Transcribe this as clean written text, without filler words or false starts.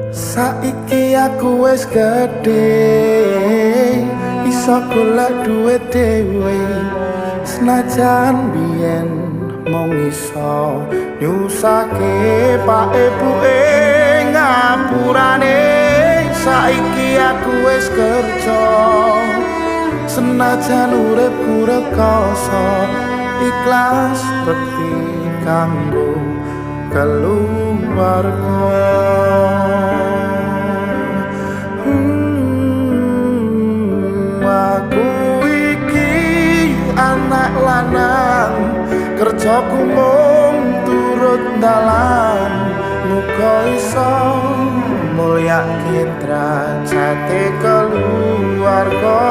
Saiki aku wis gedhe, iso golek duit dhewe. Senajan biyen mung iso nyusake pak ibuke ngapurane. Saiki aku wis kerja, senajan uripku rekoso, ikhlas bekti kanggo keluarga. Aku iki anak lanang, kerjaku mung turut dalan. Muga iso mulyake derajate keluarga.